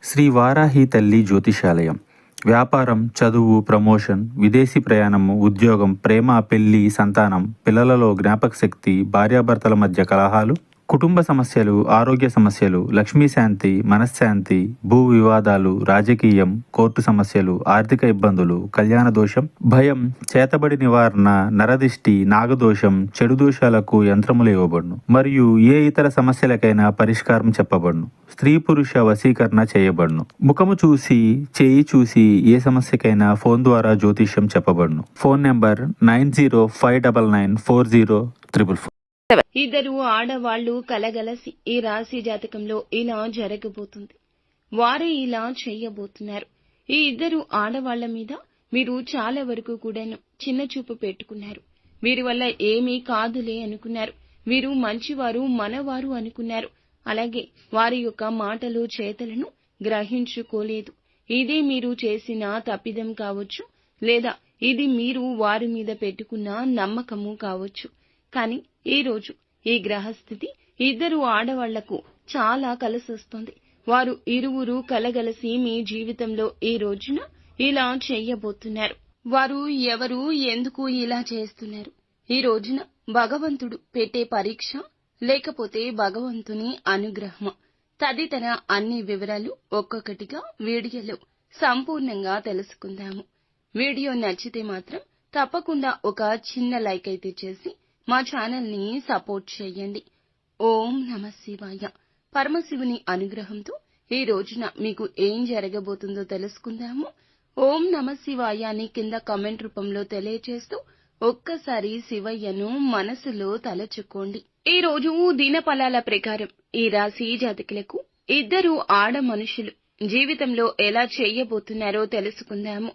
శ్రీ వారాహి తల్లి జ్యోతిషాలయం. వ్యాపారం, చదువు, ప్రమోషన్, విదేశీ ప్రయాణము, ఉద్యోగం, ప్రేమ, పెళ్లి, సంతానం, పిల్లలలో జ్ఞాపకశక్తి, భార్యాభర్తల మధ్య కలహాలు, కుటుంబ సమస్యలు, ఆరోగ్య సమస్యలు, లక్ష్మీ శాంతి, మనశ్శాంతి, భూ వివాదాలు, రాజకీయం, కోర్టు సమస్యలు, ఆర్థిక ఇబ్బందులు, కళ్యాణ దోషం, భయం, చేతబడి నివారణ, నరదిష్టి, నాగదోషం, చెడు దోషాలకు యంత్రములు ఇవ్వబడును. మరియు ఏ ఇతర సమస్యలకైనా పరిష్కారం చెప్పబడును. స్త్రీ పురుష వశీకరణ చేయబడును. ముఖము చూసి, చేయి చూసి ఏ సమస్యకైనా ఫోన్ ద్వారా జ్యోతిష్యం చెప్పబడును. Phone number 9059940444. ఇద్దరు ఆడవాళ్లు కలగలసి ఈ రాశి జాతకంలో ఇలా జరగబోతుంది, వారే ఇలా చెయ్యబోతున్నారు. ఈ ఇద్దరు ఆడవాళ్ల మీద మీరు చాలా వరకు కూడాను చిన్న చూపు పెట్టుకున్నారు. వీరి వల్ల ఏమీ కాదులే అనుకున్నారు. వీరు మంచివారు, మనవారు అనుకున్నారు. అలాగే వారి యొక్క మాటలు చేతలను గ్రహించుకోలేదు. ఇది మీరు చేసిన తప్పిదం కావచ్చు, లేదా ఇది మీరు వారి మీద పెట్టుకున్న నమ్మకము కావచ్చు. కానీ ఈ రోజు ఈ గ్రహస్థితి ఇద్దరు ఆడవాళ్లకు చాలా కలిసొస్తుంది. వారు ఇరువురు కలగలసి మీ జీవితంలో ఈ రోజున ఇలా చెయ్యబోతున్నారు. వారు ఎవరు, ఎందుకు ఇలా చేస్తున్నారు? ఈ రోజున భగవంతుడు పెట్టే పరీక్ష, లేకపోతే భగవంతుని అనుగ్రహమా? తదితర అన్ని వివరాలు ఒక్కొక్కటిగా వీడియోలో సంపూర్ణంగా తెలుసుకుందాము. వీడియో నచ్చితే మాత్రం తప్పకుండా ఒక చిన్న లైక్ అయితే చేసి మా ఛానల్ ని సపోర్ట్ చేయండి. ఓం నమః శివాయ. పరమశివుని అనుగ్రహంతో ఈ రోజున మీకు ఏం జరగబోతుందో తెలుసుకుందాము. ఓం నమః శివాయ అని కింద కామెంట్ రూపంలో తెలియజేస్తూ ఒక్కసారి శివయ్యను మనసులో తలచుకోండి. ఈ రోజు దినఫలాల ప్రకారం ఈ రాశి జాతకులకు ఇద్దరు ఆడ మనుషులు జీవితంలో ఎలా చేయబోతున్నారో తెలుసుకుందాము.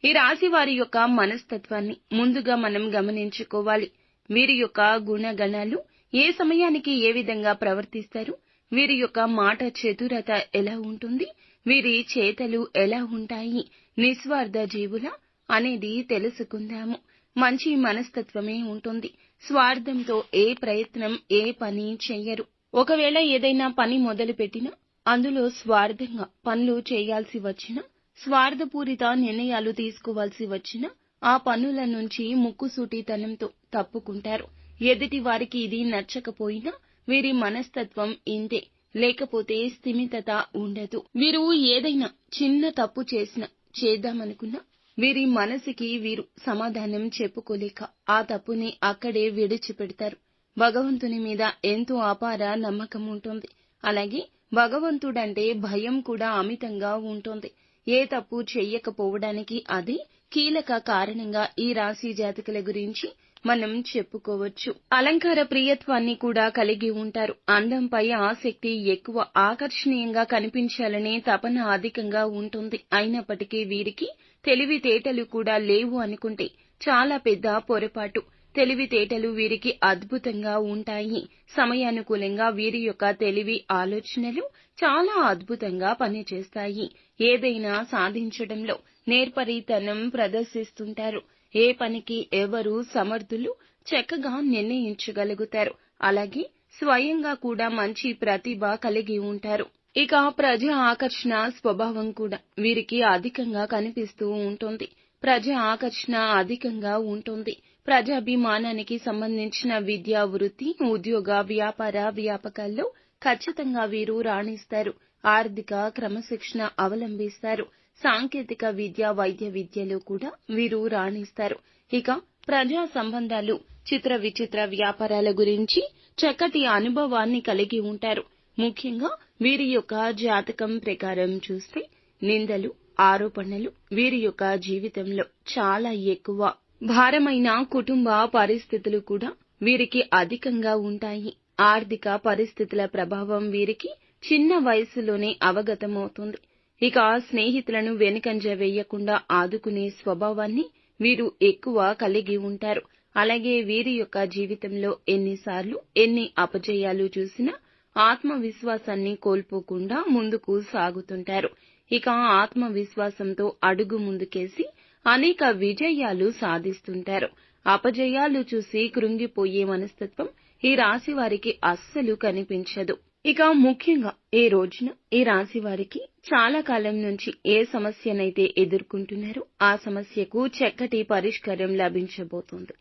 ఈ రాశి వారి యొక్క మనస్తత్వాన్ని ముందుగా మనం గమనించుకోవాలి. వీరి యొక్క గుణగణాలు, ఏ సమయానికి ఏ విధంగా ప్రవర్తిస్తారు, వీరి యొక్క మాట చతురత ఎలా ఉంటుంది, వీరి చేతలు ఎలా ఉంటాయి, నిస్వార్థ జీవుల అనేది తెలుసుకుందాము. మంచి మనస్తత్వమే ఉంటుంది. స్వార్థంతో ఏ ప్రయత్నం, ఏ పని చెయ్యరు. ఒకవేళ ఏదైనా పని మొదలు పెట్టినా అందులో స్వార్థంగా పనులు చేయాల్సి వచ్చినా, స్వార్థపూరిత నిర్ణయాలు తీసుకోవాల్సి వచ్చినా ఆ పనుల నుంచి ముక్కుసూటితనంతో తప్పుకుంటారు. ఎదుటి వారికి ఇది నచ్చకపోయినా వీరి మనస్తత్వం ఇంతే, లేకపోతే స్థిమితత ఉండదు. వీరు ఏదైనా చిన్న తప్పు చేసినా, చేద్దామనుకున్నా వీరి మనసుకి వీరు సమాధానం చెప్పుకోలేక ఆ తప్పుని అక్కడే విడిచిపెడతారు. భగవంతుని మీద ఎంతో అపార నమ్మకం ఉంటుంది. అలాగే భగవంతుడంటే భయం కూడా అమితంగా ఉంటుంది. ఏ తప్పు చెయ్యకపోవడానికి అది కీలక కారణంగా ఈ రాశి జాతకుల గురించి మనం చెప్పుకోవచ్చు. అలంకార ప్రియత్వాన్ని కూడా కలిగి ఉంటారు. అందంపై ఆసక్తి ఎక్కువ, ఆకర్షణీయంగా కనిపించాలనే తపన అధికంగా ఉంటుంది. అయినప్పటికీ వీరికి తెలివితేటలు కూడా లేవు అనుకుంటే చాలా పెద్ద పొరపాటు. తెలివితేటలు వీరికి అద్భుతంగా ఉంటాయి. సమయానుకూలంగా వీరి యొక్క తెలివి, ఆలోచనలు చాలా అద్భుతంగా పనిచేస్తాయి. ఏదైనా సాధించడంలో నేర్పరితనం ప్రదర్శిస్తుంటారు. ఏ పనికి ఎవరు సమర్థులు, చక్కగా నిర్ణయించగలుగుతారు. అలాగే స్వయంగా కూడా మంచి ప్రతిభ కలిగి ఉంటారు. ఇక ప్రజా ఆకర్షణ స్వభావం కూడా వీరికి అధికంగా కనిపిస్తూ ఉంటుంది. ప్రజా ఆకర్షణ అధికంగా ఉంటుంది. ప్రజాభిమానానికి సంబంధించిన విద్య, వృత్తి, ఉద్యోగ, వ్యాపార, వ్యాపకాల్లో ఖచ్చితంగా వీరు రాణిస్తారు. ఆర్థిక క్రమశిక్షణ అవలంబిస్తారు. సాంకేతిక విద్య, వైద్య విద్యలో కూడా వీరు రాణిస్తారు. ఇక ప్రజా సంబంధాలు, చిత్ర విచిత్ర వ్యాపారాల గురించి చక్కటి అనుభవాన్ని కలిగి ఉంటారు. ముఖ్యంగా వీరి యొక్క జాతకం ప్రకారం చూస్తే నిందలు, ఆరోపణలు వీరి యొక్క జీవితంలో చాలా ఎక్కువ. భారమైన కుటుంబ పరిస్థితులు కూడా వీరికి అధికంగా ఉంటాయి. ఆర్థిక పరిస్థితుల ప్రభావం వీరికి చిన్న వయసులోనే అవగతమవుతుంది. ఇక స్నేహితులను వెనుకంజ వేయకుండా ఆదుకునే స్వభావాన్ని వీరు ఎక్కువ కలిగి ఉంటారు. అలాగే వీరి యొక్క జీవితంలో ఎన్నిసార్లు ఎన్ని అపజయాలు చూసినా ఆత్మవిశ్వాసాన్ని కోల్పోకుండా ముందుకు సాగుతుంటారు. ఇక ఆత్మవిశ్వాసంతో అడుగు ముందుకేసి అనేక విజయాలు సాధిస్తుంటారు. అపజయాలు చూసి కృంగిపోయే మనస్తత్వం ఈ రాశి వారికి అస్సలు కనిపించదు. ఇక ముఖ్యంగా ఈ రోజున ఈ రాశి వారికి చాలా కాలం నుంచి ఏ సమస్యనైతే ఎదుర్కొంటున్నారో ఆ సమస్యకు చక్కటి పరిష్కారం లభించబోతోంది.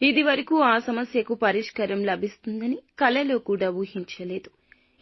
ఇది వరకు ఆ సమస్యకు పరిష్కారం లభిస్తుందని కలలో కూడా ఊహించలేదు.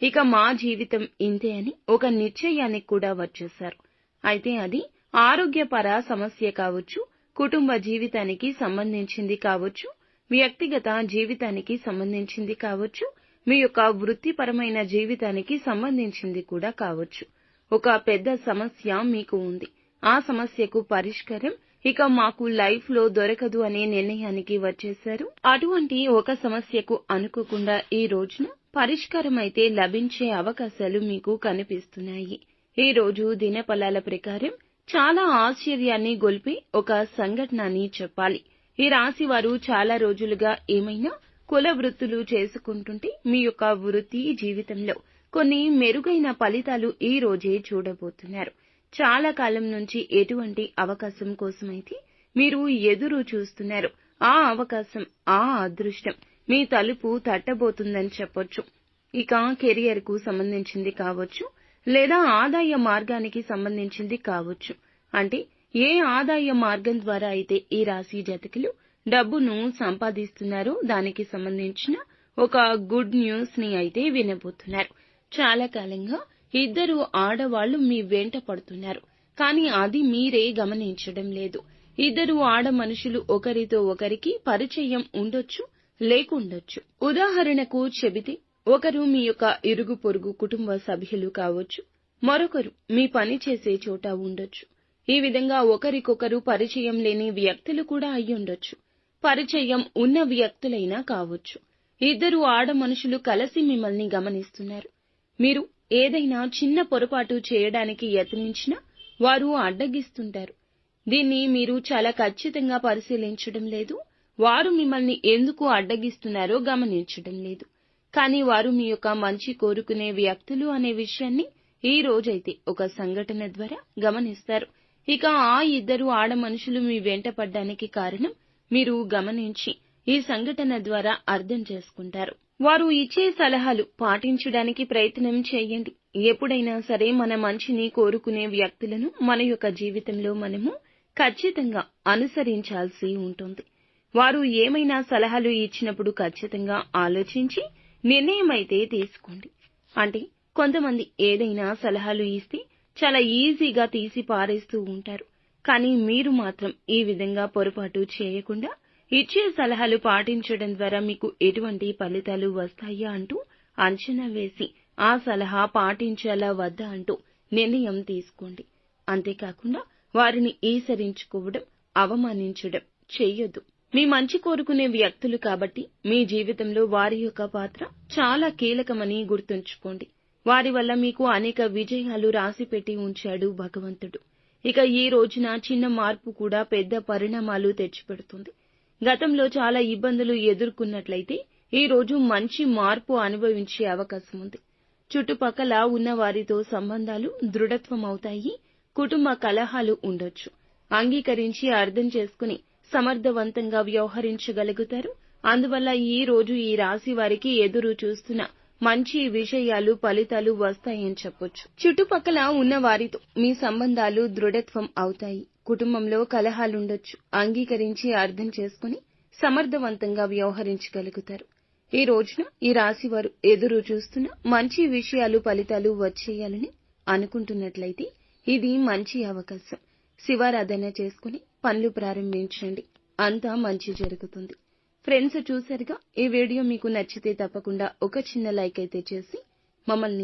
ఇక మా జీవితం ఇంతే అని ఒక నిశ్చయానికి కూడా వచ్చేశారు. అయితే అది ఆరోగ్యపర సమస్య కావచ్చు, కుటుంబ జీవితానికి సంబంధించింది కావచ్చు, వ్యక్తిగత జీవితానికి సంబంధించింది కావచ్చు, మీ యొక్క వృత్తిపరమైన జీవితానికి సంబంధించింది కూడా కావచ్చు. ఒక పెద్ద సమస్య మీకు ఉంది. ఆ సమస్యకు పరిష్కారం ఇక మాకు లైఫ్ లో దొరకదు అనే నిర్ణయానికి వచ్చేశారు. అటువంటి ఒక సమస్యకు అనుకోకుండా ఈ రోజున పరిష్కారం అయితే లభించే అవకాశాలు మీకు కనిపిస్తున్నాయి. ఈ రోజు దినఫలాల ప్రకారం చాలా ఆశ్చర్యాన్ని గొల్పే ఒక సంఘటన అని చెప్పాలి. ఈ రాశి వారు చాలా రోజులుగా ఏమైనా కుల వృత్తులు చేసుకుంటుంటే మీ యొక్క వృత్తి జీవితంలో కొన్ని మెరుగైన ఫలితాలు ఈ రోజే చూడబోతున్నారు. చాలా కాలం నుంచి ఎటువంటి అవకాశం కోసమైతే మీరు ఎదురు చూస్తున్నారు, ఆ అవకాశం, ఆ అదృష్టం మీ తలుపు తట్టబోతుందని చెప్పొచ్చు. ఇక కెరియర్ కు సంబంధించింది కావచ్చు, లేదా ఆదాయ మార్గానికి సంబంధించింది కావచ్చు. అంటే ఏ ఆదాయ మార్గం ద్వారా అయితే ఈ రాశి జాతకులు డబ్బును సంపాదిస్తున్నారో దానికి సంబంధించిన ఒక గుడ్ న్యూస్ ని అయితే వినబోతున్నారు. చాలా కాలంగా ఇద్దరు ఆడవాళ్లు మీ వెంట పడుతున్నారు, కానీ అది మీరే గమనించడం లేదు. ఇద్దరు ఆడ మనుషులు ఒకరితో ఒకరికి పరిచయం ఉండొచ్చు, లేకుండొచ్చు. ఉదాహరణకు చెబితే ఒకరు మీ యొక్క ఇరుగు పొరుగు కుటుంబ సభ్యులు కావచ్చు, మరొకరు మీ పని చేసే చోట ఉండొచ్చు. ఈ విధంగా ఒకరికొకరు పరిచయం లేని వ్యక్తులు కూడా అయ్యుండొచ్చు, పరిచయం ఉన్న వ్యక్తులైనా కావచ్చు. ఇద్దరు ఆడ మనుషులు కలిసి మిమ్మల్ని గమనిస్తున్నారు. మీరు ఏదైనా చిన్న పొరపాటు చేయడానికి యత్నించినా వారు అడ్డగిస్తుంటారు. దీన్ని మీరు చాలా ఖచ్చితంగా పరిశీలించడం లేదు. వారు మిమ్మల్ని ఎందుకు అడ్డగిస్తున్నారో గమనించడం లేదు. కానీ వారు మీ యొక్క మంచి కోరుకునే వ్యక్తులు అనే విషయాన్ని ఈ రోజైతే ఒక సంఘటన ద్వారా గమనిస్తారు. ఇక ఆ ఇద్దరు ఆడ మనుషులు మీ వెంట పడ్డానికి కారణం మీరు గమనించి ఈ సంఘటన ద్వారా అర్థం చేసుకుంటారు. వారు ఇచ్చే సలహాలు పాటించడానికి ప్రయత్నం చేయండి. ఎప్పుడైనా సరే మన మంచిని కోరుకునే వ్యక్తులను మన యొక్క జీవితంలో మనము ఖచ్చితంగా అనుసరించాల్సి ఉంటుంది. వారు ఏమైనా సలహాలు ఇచ్చినప్పుడు ఖచ్చితంగా ఆలోచించి నిర్ణయమైతే తీసుకోండి. అంటే కొంతమంది ఏదైనా సలహాలు ఇస్తే చాలా ఈజీగా తీసి పారేస్తూ ఉంటారు. కానీ మీరు మాత్రం ఈ విధంగా పొరపాటు చేయకుండా ఇచ్చే సలహాలు పాటించడం ద్వారా మీకు ఎటువంటి ఫలితాలు వస్తాయా అంటూ అంచనా వేసి ఆ సలహా పాటించాలా వద్దా అంటూ నిర్ణయం తీసుకోండి. అంతేకాకుండా వారిని ఈసరించుకోవడం, అవమానించడం చెయ్యొద్దు. మీ మంచి కోరుకునే వ్యక్తులు కాబట్టి మీ జీవితంలో వారి యొక్క పాత్ర చాలా కీలకమని గుర్తుంచుకోండి. వారి వల్ల మీకు అనేక విజయాలు రాసిపెట్టి ఉంచాడు భగవంతుడు. ఇక ఈ రోజున చిన్న మార్పు కూడా పెద్ద పరిణామాలు తెచ్చిపెడుతుంది. గతంలో చాలా ఇబ్బందులు ఎదుర్కొన్నట్లయితే ఈ రోజు మంచి మార్పు అనుభవించే అవకాశం ఉంది. చుట్టుపక్కల ఉన్న వారితో సంబంధాలు దృఢత్వం అవుతాయి. కుటుంబ కలహాలు ఉండొచ్చు. అంగీకరించి అర్థం చేసుకుని సమర్థవంతంగా వ్యవహరించగలుగుతారు. అందువల్ల ఈ రోజు ఈ రాశి వారికి ఎదురు చూస్తున్న మంచి విషయాలు, ఫలితాలు వస్తాయని చెప్పొచ్చు. చుట్టుపక్కల ఉన్న వారితో మీ సంబంధాలు దృఢత్వం అవుతాయి. కుటుంబంలో కలహాలుండొచ్చు. అంగీకరించి అర్థం చేసుకుని సమర్థవంతంగా వ్యవహరించగలుగుతారు. ఈ రోజున ఈ రాశి వారు ఎదురు చూస్తున్న మంచి విషయాలు, ఫలితాలు వచ్చేయాలని అనుకుంటున్నట్లయితే ఇది మంచి అవకాశం. శివారాధన చేసుకుని పనులు ప్రారంభించండి. అంతా మంచి జరుగుతుంది. ఫ్రెండ్స్, చూశారుగా, ఈ వీడియో మీకు నచ్చితే తప్పకుండా ఒక చిన్న లైక్ అయితే చేసి మమ్మల్ని